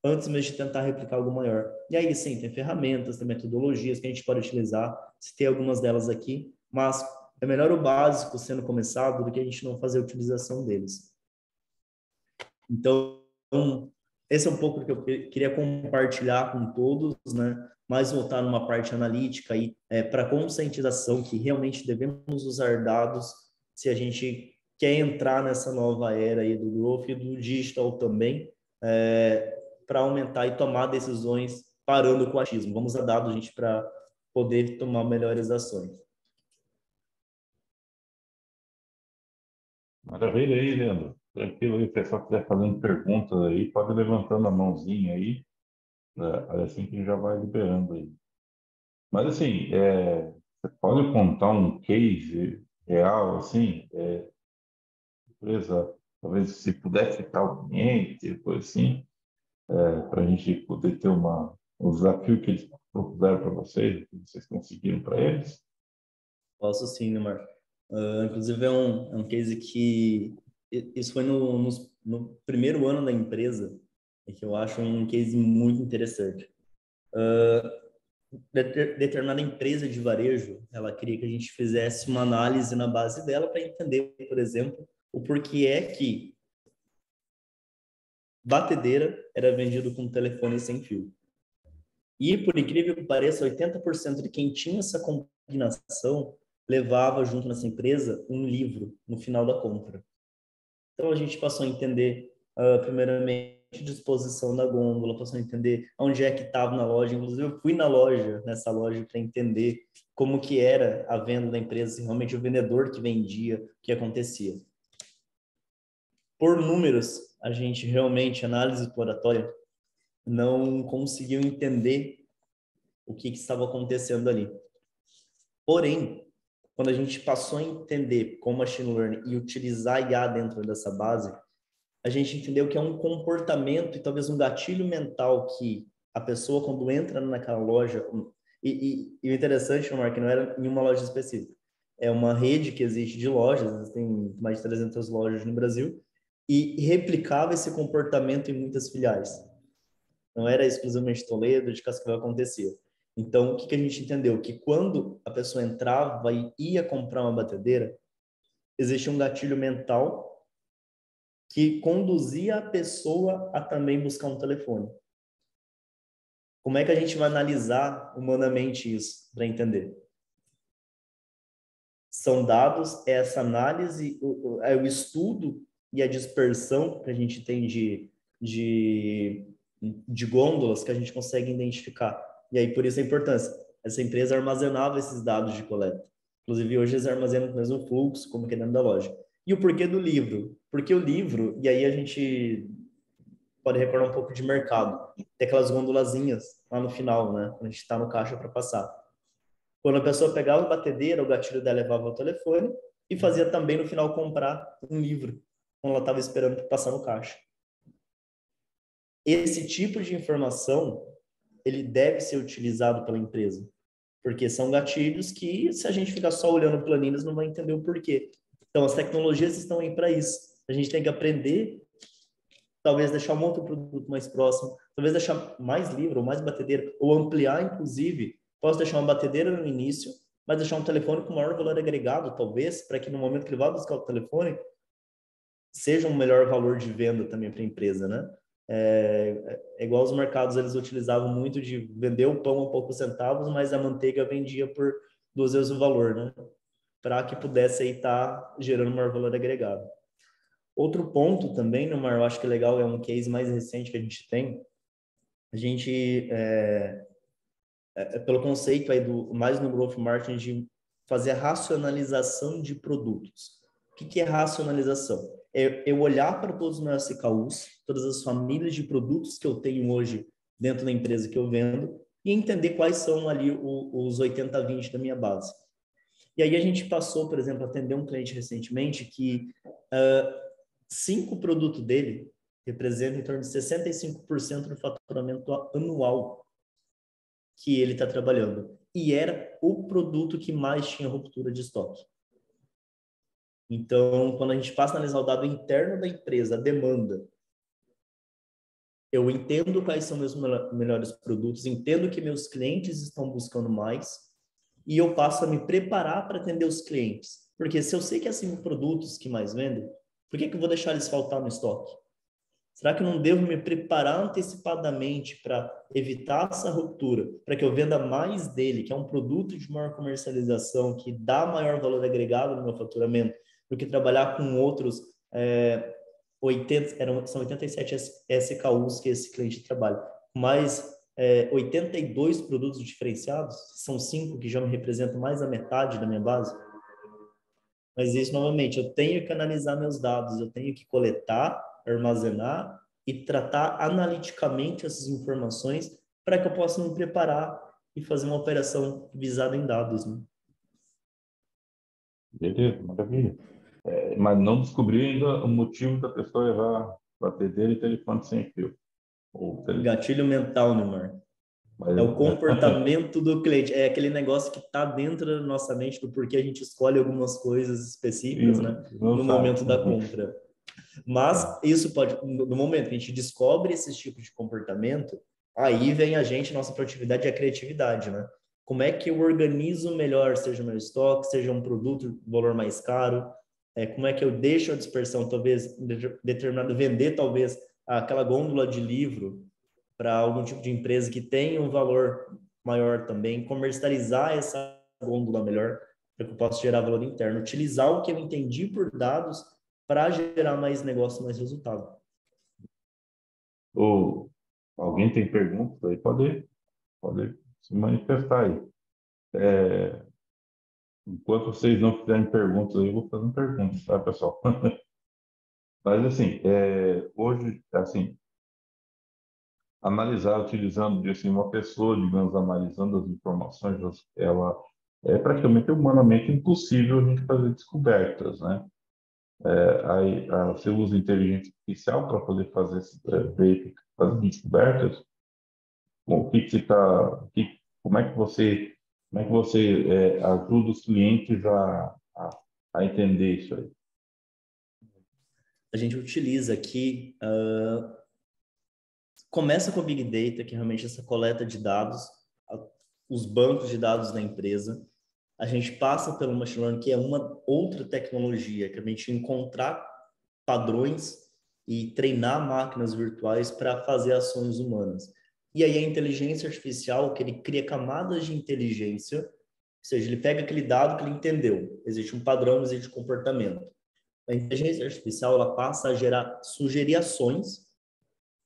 antes mesmo de tentar replicar algo maior. E aí, sim, tem ferramentas, tem metodologias que a gente pode utilizar, citei algumas delas aqui, mas é melhor o básico sendo começado do que a gente não fazer a utilização deles. Então, esse é um pouco que eu queria compartilhar com todos, né? Mais voltar numa parte analítica aí, para conscientização que realmente devemos usar dados se a gente quer entrar nessa nova era aí do growth e do digital também, para aumentar e tomar decisões parando com o achismo. Vamos usar dados, gente, para poder tomar melhores ações. Maravilha aí, Leandro. Tranquilo aí, o pessoal quiser fazendo perguntas aí, pode levantando a mãozinha aí, né? Assim que já vai liberando aí. Mas assim, você pode contar um case real, assim, empresa, talvez se puder citar o cliente, coisa assim, para a gente poder ter um desafio que eles propuseram para vocês, que vocês conseguiram para eles. Posso sim, Neymar. Inclusive, é um case que... Isso foi no primeiro ano da empresa, e que eu acho um case muito interessante. Determinada empresa de varejo, ela queria que a gente fizesse uma análise na base dela para entender, por exemplo, o porquê é que batedeira era vendido com telefone sem fio. E, por incrível que pareça, 80% de quem tinha essa combinação levava junto nessa empresa um livro no final da compra. Então, a gente passou a entender, primeiramente, a disposição da gôndola, passou a entender onde é que estava na loja. Inclusive, eu fui nessa loja, para entender como que era a venda da empresa, se realmente o vendedor que vendia, o que acontecia. Por números, a gente realmente, análise exploratória, não conseguiu entender o que estava acontecendo ali. Porém, quando a gente passou a entender como machine learning e utilizar IA dentro dessa base, a gente entendeu que é um comportamento e talvez um gatilho mental que a pessoa, quando entra naquela loja... E o interessante, Mark, não era em uma loja específica. É uma rede que existe de lojas, tem mais de 300 lojas no Brasil, e replicava esse comportamento em muitas filiais. Não era exclusivamente Toledo, de Cascavel acontecia. Então, o que a gente entendeu? Que quando a pessoa entrava e ia comprar uma batedeira, existia um gatilho mental que conduzia a pessoa a também buscar um telefone. Como é que a gente vai analisar humanamente isso para entender? São dados, essa análise, o estudo e a dispersão que a gente tem de gôndolas que a gente consegue identificar. E aí, por isso a importância. Essa empresa armazenava esses dados de coleta. Inclusive, hoje eles armazenam no mesmo fluxo, como que é dentro da loja. E o porquê do livro? Porque o livro, e aí a gente pode recordar um pouco de mercado. Tem aquelas gondolazinhas lá no final, né? Quando a gente está no caixa para passar. Quando a pessoa pegava a batedeira, o gatilho dela levava o telefone e fazia também no final comprar um livro, quando ela estava esperando passar no caixa. Esse tipo de informação, ele deve ser utilizado pela empresa, porque são gatilhos que, se a gente ficar só olhando planilhas, não vai entender o porquê. Então, as tecnologias estão aí para isso. A gente tem que aprender, talvez deixar um outro produto mais próximo, talvez deixar mais livro ou mais batedeira, ou ampliar, inclusive. Posso deixar uma batedeira no início, mas deixar um telefone com maior valor agregado, talvez, para que no momento que ele vá buscar o telefone, seja um melhor valor de venda também para a empresa, né? É igual os mercados, eles utilizavam muito de vender o pão a poucos centavos, mas a manteiga vendia por 2 vezes o valor, né? Para que pudesse aí estar gerando maior valor agregado. Outro ponto também, Neymar, eu acho que é legal, é um case mais recente que a gente tem. A gente, pelo conceito aí mais no Growth Marketing, de fazer a racionalização de produtos. O que é racionalização? É eu olhar para todos os meus SKUs, todas as famílias de produtos que eu tenho hoje dentro da empresa que eu vendo, e entender quais são ali os 80-20 da minha base. E aí a gente passou, por exemplo, a atender um cliente recentemente que 5 produtos dele representam em torno de 65% do faturamento anual que ele está trabalhando. E era o produto que mais tinha ruptura de estoque. Então, quando a gente passa a analisar o dado interno da empresa, a demanda, eu entendo quais são meus melhores produtos, entendo que meus clientes estão buscando mais e eu passo a me preparar para atender os clientes. Porque se eu sei que é 5 produtos que mais vendem, por que eu vou deixar eles faltar no estoque? Será que eu não devo me preparar antecipadamente para evitar essa ruptura, para que eu venda mais dele, que é um produto de maior comercialização, que dá maior valor agregado no meu faturamento, do que trabalhar com outros 80, são 87 SKUs que esse cliente trabalha, mais 82 produtos diferenciados, são 5 que já me representam mais da metade da minha base. Mas isso, novamente, eu tenho que analisar meus dados, eu tenho que coletar, armazenar e tratar analiticamente essas informações para que eu possa me preparar e fazer uma operação visada em dados, né? Beleza, maravilha. Mas não descobri ainda o motivo da pessoa levar batedeira e telefone sem fio. Gatilho mental, Neymar. Mas, É o comportamento do cliente. É aquele negócio que está dentro da nossa mente do porquê a gente escolhe algumas coisas específicas, né? não No sabe. momento da compra. Mas isso pode, no momento que a gente descobre esses tipos de comportamento, aí vem a gente, nossa produtividade e a criatividade, né? Como é que eu organizo melhor, seja o meu estoque, seja um produto de valor mais caro, como é que eu deixo a dispersão, talvez, determinado, vender talvez aquela gôndola de livro para algum tipo de empresa que tenha um valor maior também, comercializar essa gôndola melhor, para que eu possa gerar valor interno, utilizar o que eu entendi por dados para gerar mais negócio, mais resultado. Ou alguém tem perguntas aí? Pode se manifestar aí. Enquanto vocês não fizerem perguntas aí, eu vou fazendo perguntas, tá, pessoal? Mas, assim, hoje, assim, analisar utilizando, assim, uma pessoa, digamos, analisando as informações, ela é praticamente humanamente impossível a gente fazer descobertas, né? Aí, você usa inteligência artificial para poder ver, fazer descobertas. Bom, o que que você tá, como é que você ajuda os clientes a entender isso aí? A gente utiliza aqui, começa com o Big Data, que é realmente essa coleta de dados, os bancos de dados da empresa. A gente passa pelo Machine Learning, que é uma outra tecnologia, que é a gente encontrar padrões e treinar máquinas virtuais para fazer ações humanas. E aí a inteligência artificial, que ele cria camadas de inteligência, ou seja, ele pega aquele dado que ele entendeu, existe um padrão, existe um comportamento. A inteligência artificial, ela passa a sugerir ações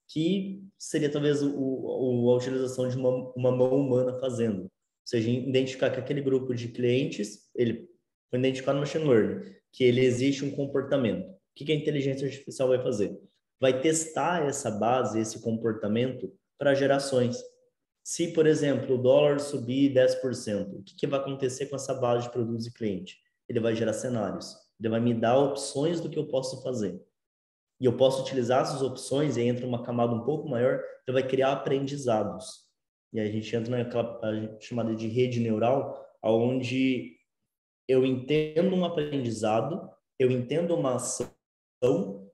que seria talvez a utilização de uma mão humana fazendo. Ou seja, identificar que aquele grupo de clientes, ele foi identificado no machine learning, que ele existe um comportamento. O que a inteligência artificial vai fazer? Vai testar essa base, esse comportamento para gerações. Se, por exemplo, o dólar subir 10%, o que vai acontecer com essa base de produtos e cliente? Ele vai gerar cenários. Ele vai me dar opções do que eu posso fazer. E eu posso utilizar essas opções e entra uma camada um pouco maior, então vai criar aprendizados. E aí a gente entra naquela chamada de rede neural, onde eu entendo um aprendizado, eu entendo uma ação,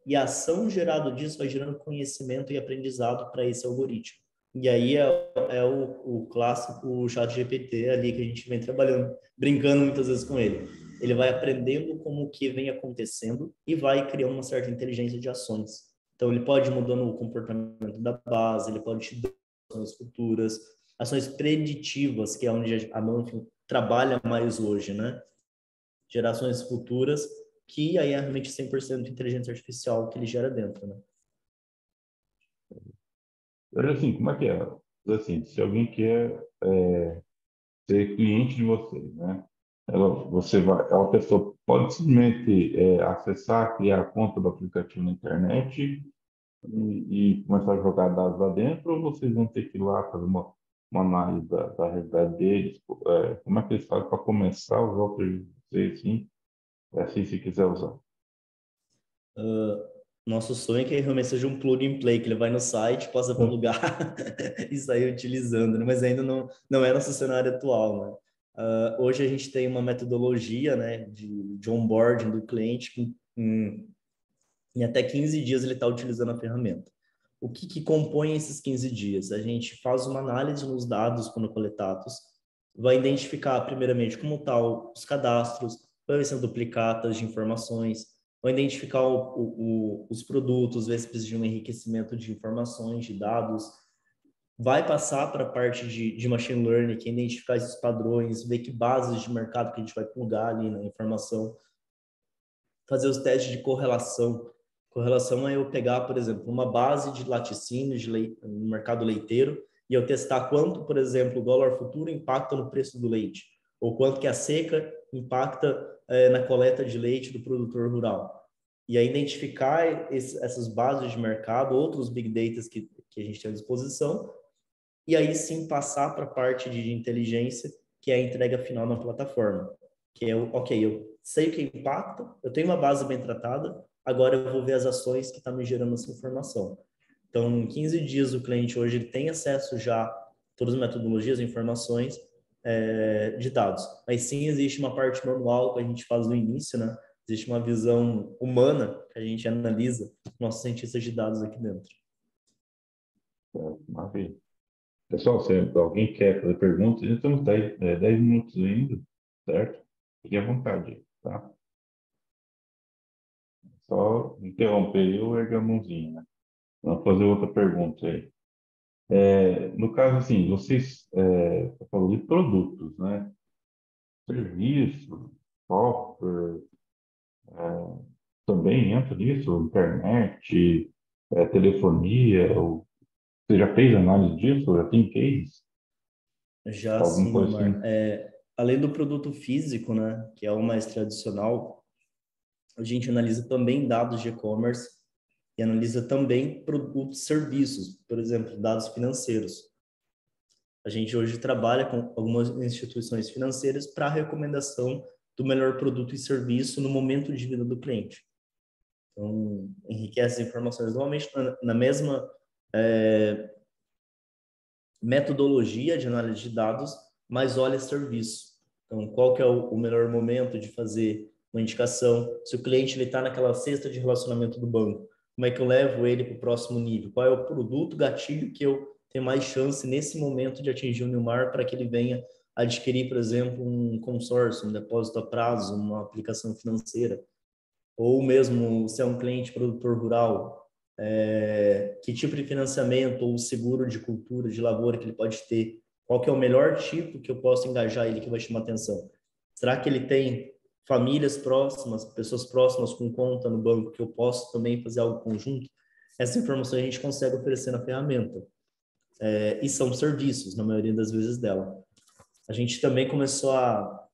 e a ação gerada disso vai gerando conhecimento e aprendizado para esse algoritmo. E aí é o clássico chat GPT ali que a gente vem trabalhando, brincando muitas vezes com ele. Ele vai aprendendo como o que vem acontecendo e vai criando uma certa inteligência de ações. Então, ele pode ir mudando o comportamento da base, ele pode te dar ações futuras, ações preditivas, que é onde a Manfin trabalha mais hoje, né? Gerações futuras, que aí é realmente 100% inteligência artificial que ele gera dentro, né? Olha assim, como é que é? Assim, se alguém quer ser cliente de vocês, né? A pessoa pode simplesmente acessar, criar a conta do aplicativo na internet e começar a jogar dados lá dentro, ou vocês vão ter que ir lá fazer uma análise da realidade deles? Como é que eles fazem para começar a usar o serviço de vocês, assim, assim, se quiser usar? Nosso sonho é que realmente seja um plug and play, que ele vai no site, possa plugar e sair utilizando, né? Mas ainda não é nosso cenário atual, né? Hoje a gente tem uma metodologia, né, de onboarding do cliente, que em até 15 dias ele está utilizando a ferramenta. O que compõe esses 15 dias? A gente faz uma análise nos dados quando coletados, vai identificar primeiramente como tal os cadastros, vai ver se são duplicatas de informações, vai identificar os produtos, ver se precisa de um enriquecimento de informações, de dados, vai passar para a parte de machine learning, que é identificar esses padrões, ver que bases de mercado que a gente vai plugar ali na informação, fazer os testes de correlação. Correlação é eu pegar, por exemplo, uma base de laticínios no mercado leiteiro e eu testar quanto, por exemplo, o dólar futuro impacta no preço do leite, ou quanto que a seca impacta na coleta de leite do produtor rural. E aí identificar essas bases de mercado, outros big data que a gente tem à disposição, e aí sim passar para a parte de inteligência, que é a entrega final na plataforma. Que é ok, eu sei o que impacta, eu tenho uma base bem tratada, agora eu vou ver as ações que estão me gerando essa informação. Então, em 15 dias, o cliente hoje ele tem acesso já a todas as metodologias, informações de dados. Mas sim, existe uma parte manual que a gente faz no início, né? Existe uma visão humana que a gente analisa, nossos cientistas de dados aqui dentro. Maravilha. Pessoal, se alguém quer fazer perguntas, já estamos 10 minutos ainda, certo? Fique à vontade, tá? Só interromper eu erguer a mãozinha, né? Vamos fazer outra pergunta aí. No caso, assim, vocês falou de produtos, né? Serviço, software, também entra nisso, internet, telefonia. Você já fez análise disso? Já tem case? Já Alguma sim, coisa Omar. assim? Além do produto físico, né, que é o mais tradicional, a gente analisa também dados de e-commerce e analisa também produtos, serviços, por exemplo, dados financeiros. A gente hoje trabalha com algumas instituições financeiras para recomendação do melhor produto e serviço no momento de vida do cliente. Então, enriquece as informações normalmente na mesma metodologia de análise de dados, mas olha serviço. Então, qual que é o melhor momento de fazer uma indicação? Se o cliente está naquela cesta de relacionamento do banco, como é que eu levo ele para o próximo nível? Qual é o produto gatilho que eu tenho mais chance nesse momento de atingir o Newmar para que ele venha adquirir, por exemplo, um consórcio, um depósito a prazo, uma aplicação financeira? Ou mesmo se é um cliente produtor rural, que tipo de financiamento ou seguro de cultura, de lavoura que ele pode ter? Qual que é o melhor tipo que eu posso engajar ele que vai chamar atenção? Será que ele tem famílias próximas, pessoas próximas com conta no banco que eu posso também fazer algo conjunto? Essa informação a gente consegue oferecer na ferramenta. E são serviços, na maioria das vezes dela. A gente também começou a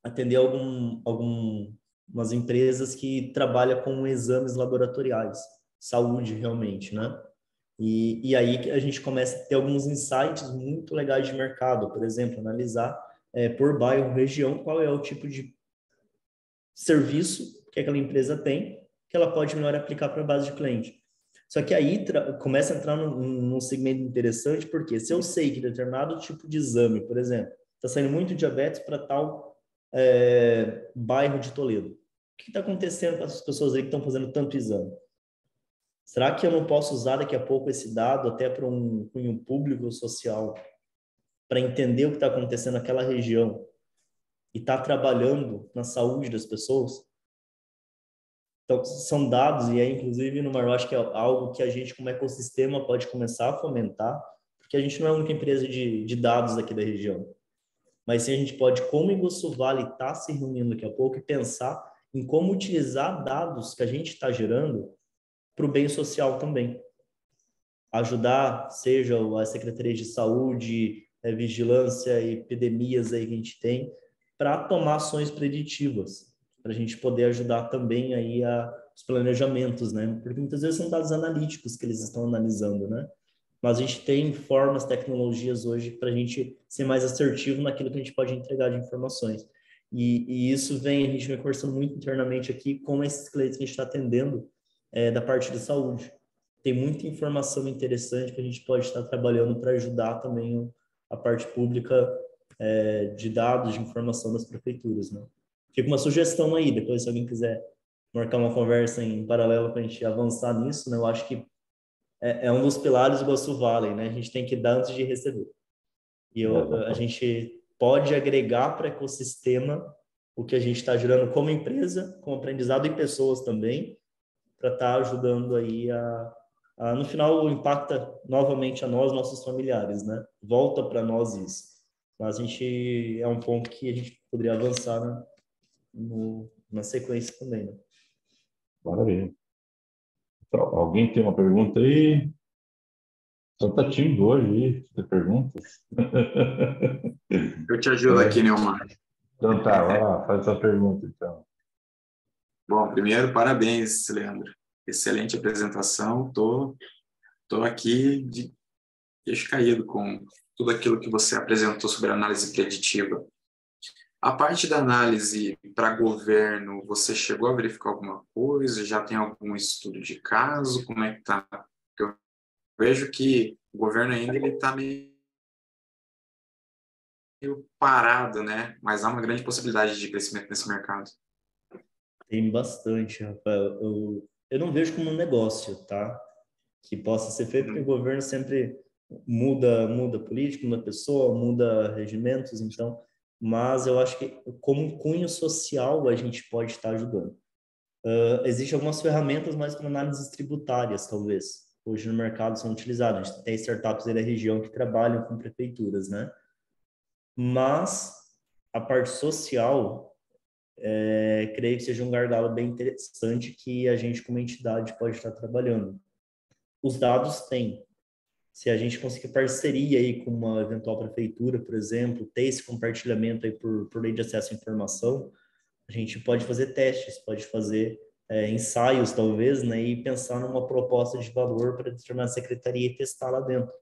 atender algumas empresas que trabalham com exames laboratoriais, saúde realmente, né? E aí a gente começa a ter alguns insights muito legais de mercado, por exemplo, analisar por bairro, região, qual é o tipo de serviço que aquela empresa tem, que ela pode melhor aplicar para a base de cliente. Só que aí começa a entrar num segmento interessante, porque se eu sei que determinado tipo de exame, por exemplo, está saindo muito diabetes para tal bairro de Toledo, o que está acontecendo com essas pessoas aí que estão fazendo tanto exame? Será que eu não posso usar daqui a pouco esse dado até para um cunho público ou social, para entender o que está acontecendo naquela região e estar trabalhando na saúde das pessoas? Então, são dados, e aí, inclusive, no eu acho que é algo que a gente, como ecossistema, pode começar a fomentar, porque a gente não é a única empresa de dados aqui da região. Mas sim, a gente pode, como o Iguaçu Vale está se reunindo daqui a pouco, e pensar em como utilizar dados que a gente está gerando para o bem social também. Ajudar, seja a Secretaria de Saúde, vigilância e epidemias aí que a gente tem, para tomar ações preditivas, para a gente poder ajudar também aí os planejamentos, né? Porque muitas vezes são dados analíticos que eles estão analisando, né? Mas a gente tem formas, tecnologias hoje para a gente ser mais assertivo naquilo que a gente pode entregar de informações. E isso vem, a gente vem conversando muito internamente aqui com esses clientes que a gente está atendendo da parte de saúde. Tem muita informação interessante que a gente pode estar trabalhando para ajudar também a parte pública de dados, de informação das prefeituras, né? Fica uma sugestão aí, depois se alguém quiser marcar uma conversa em paralelo para a gente avançar nisso, né? Eu acho que é um dos pilares do Iguaçu Valley, né? A gente tem que dar antes de receber. E a gente pode agregar para o ecossistema o que a gente está gerando como empresa, como aprendizado e pessoas também, para estar ajudando aí no final impacta novamente a nós, nossos familiares, né? Volta para nós isso. Mas a gente é um ponto que a gente poderia avançar na sequência também, né? Maravilha. Então, alguém tem uma pergunta aí? Só tá tímido hoje aí, ter perguntas. Eu te ajudo aqui, Neumar. Então tá, vai lá, faz essa pergunta então. Bom, primeiro, parabéns, Leandro. Excelente apresentação. Tô aqui de queixo caído com tudo aquilo que você apresentou sobre análise preditiva. A parte da análise para governo, você chegou a verificar alguma coisa? Já tem algum estudo de caso? Como é que tá? Eu vejo que o governo ainda ele está meio parado, né? Mas há uma grande possibilidade de crescimento nesse mercado. Tem bastante, Rafael. Eu não vejo como um negócio, tá? Que possa ser feito, porque o governo sempre muda político, muda pessoa, muda regimentos, então, mas eu acho que como um cunho social a gente pode estar ajudando. Existem algumas ferramentas mais para análises tributárias, talvez. Hoje no mercado são utilizadas. A gente tem startups aí da região que trabalham com prefeituras, né? Mas a parte social, creio que seja um gargalo bem interessante que a gente, como entidade, pode estar trabalhando. Os dados têm. Se a gente conseguir parceria aí com uma eventual prefeitura, por exemplo, ter esse compartilhamento aí por lei de acesso à informação, a gente pode fazer testes, pode fazer ensaios, talvez, né, e pensar numa proposta de valor para determinada secretaria e testar lá dentro.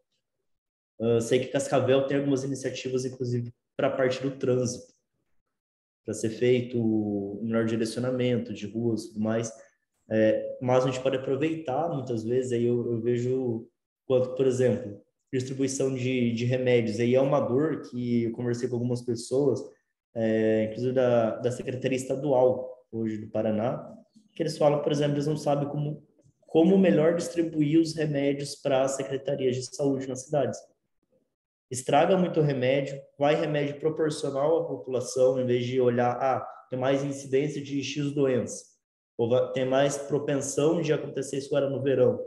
Sei que Cascavel tem algumas iniciativas, inclusive, para a parte do trânsito, para ser feito um melhor direcionamento de ruas e tudo mais. Mas a gente pode aproveitar, muitas vezes, aí eu vejo, quanto, por exemplo, distribuição de remédios. Aí é uma dor que eu conversei com algumas pessoas, inclusive da Secretaria Estadual, hoje do Paraná, que eles falam, por exemplo, eles não sabem como melhor distribuir os remédios para as secretarias de saúde nas cidades. Estraga muito o remédio, vai remédio proporcional à população, em vez de olhar, tem mais incidência de X doença, ou tem mais propensão de acontecer isso agora no verão.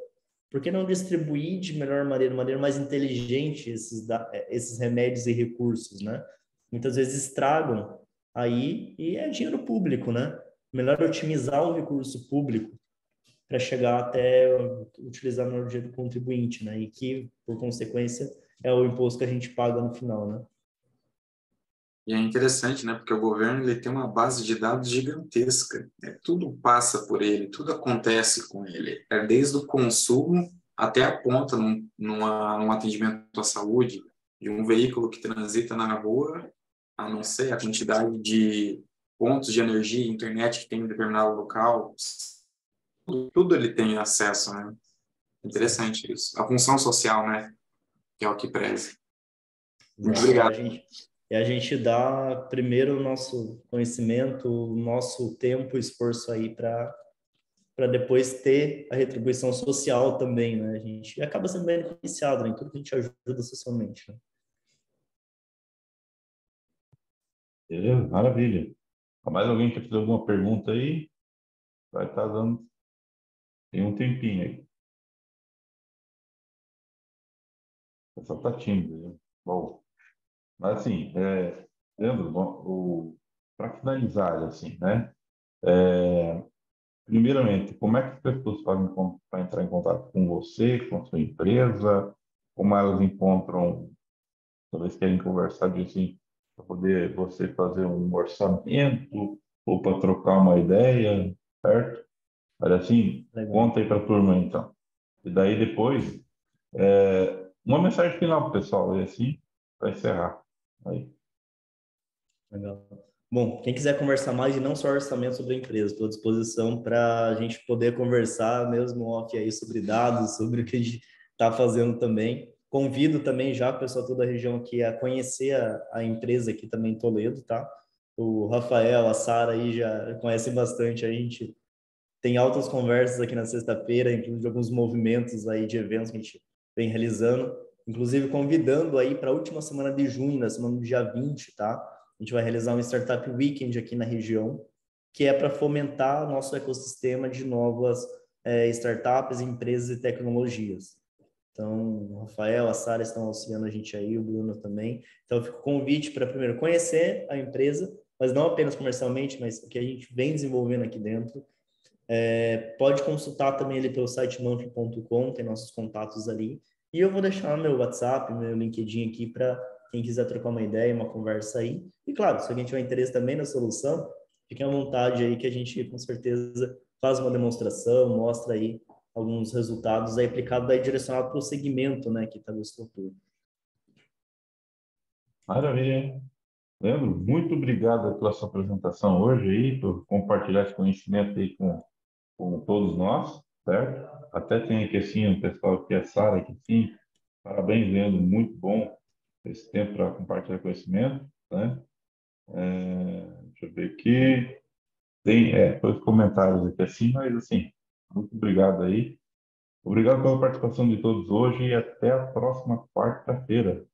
Por que não distribuir de melhor maneira mais inteligente esses remédios e recursos, né? Muitas vezes estragam aí e é dinheiro público, né? Melhor otimizar o recurso público para chegar até utilizar no dinheiro do contribuinte, né? E que, por consequência, é o imposto que a gente paga no final, né? E é interessante, né? Porque o governo ele tem uma base de dados gigantesca. Tudo passa por ele, tudo acontece com ele. Desde o consumo até a ponta num atendimento à saúde de um veículo que transita na rua, a não ser a quantidade de pontos de energia e internet que tem em determinado local. Tudo ele tem acesso, né? Interessante isso. A função social, né? Que é o que preza. Muito obrigado. A gente dá primeiro o nosso conhecimento, o nosso tempo, esforço aí para depois ter a retribuição social também, né? A gente acaba sendo beneficiado, né, em tudo que a gente ajuda socialmente, né? Beleza, maravilha. Mais alguém quer fazer alguma pergunta aí? Vai estar dando. Tem um tempinho aí. O pessoal está tímido, né? Bom, mas assim, Leandro, para finalizar, assim, né? Primeiramente, como é que as pessoas fazem para entrar em contato com você, com a sua empresa? Como elas encontram, talvez querem conversar de assim, para poder você fazer um orçamento ou para trocar uma ideia, certo? Olha assim, Legal. conta aí para a turma então. E daí depois, uma mensagem final para o pessoal, e assim, para encerrar. Aí. Legal. Bom, quem quiser conversar mais e não só orçamento sobre a empresa, estou à disposição para a gente poder conversar mesmo off aí sobre dados, sobre o que a gente está fazendo também. Convido também já o pessoal toda a região aqui a conhecer a empresa aqui também em Toledo, tá? O Rafael, a Sara aí já conhecem bastante, a gente tem altas conversas aqui na sexta-feira, inclusive alguns movimentos aí de eventos que a gente vem realizando, inclusive convidando aí para a última semana de junho, na semana do dia 20, tá? A gente vai realizar um Startup Weekend aqui na região, que é para fomentar o nosso ecossistema de novas startups, empresas e tecnologias. Então, o Rafael, a Sara estão auxiliando a gente aí, o Bruno também. Então, fica o convite para, primeiro, conhecer a empresa, mas não apenas comercialmente, mas o que a gente vem desenvolvendo aqui dentro. Pode consultar também ali pelo site manfre.com, tem nossos contatos ali. E eu vou deixar meu WhatsApp, meu LinkedIn aqui para quem quiser trocar uma ideia, uma conversa aí. E claro, se alguém tiver interesse também na solução, fiquem à vontade aí que a gente com certeza faz uma demonstração, mostra aí alguns resultados aí aplicados aí direcionado para o segmento, né, que está do estrutura. Maravilha. Leandro, muito obrigado pela sua apresentação hoje aí, por compartilhar esse conhecimento aí com todos nós, certo? Até tem aqui assim um pessoal que é Sara aqui sim. Parabéns, Leandro, muito bom esse tempo para compartilhar conhecimento, né? Deixa eu ver aqui. Tem dois comentários aqui assim, mas assim, muito obrigado aí. Obrigado pela participação de todos hoje e até a próxima quarta-feira.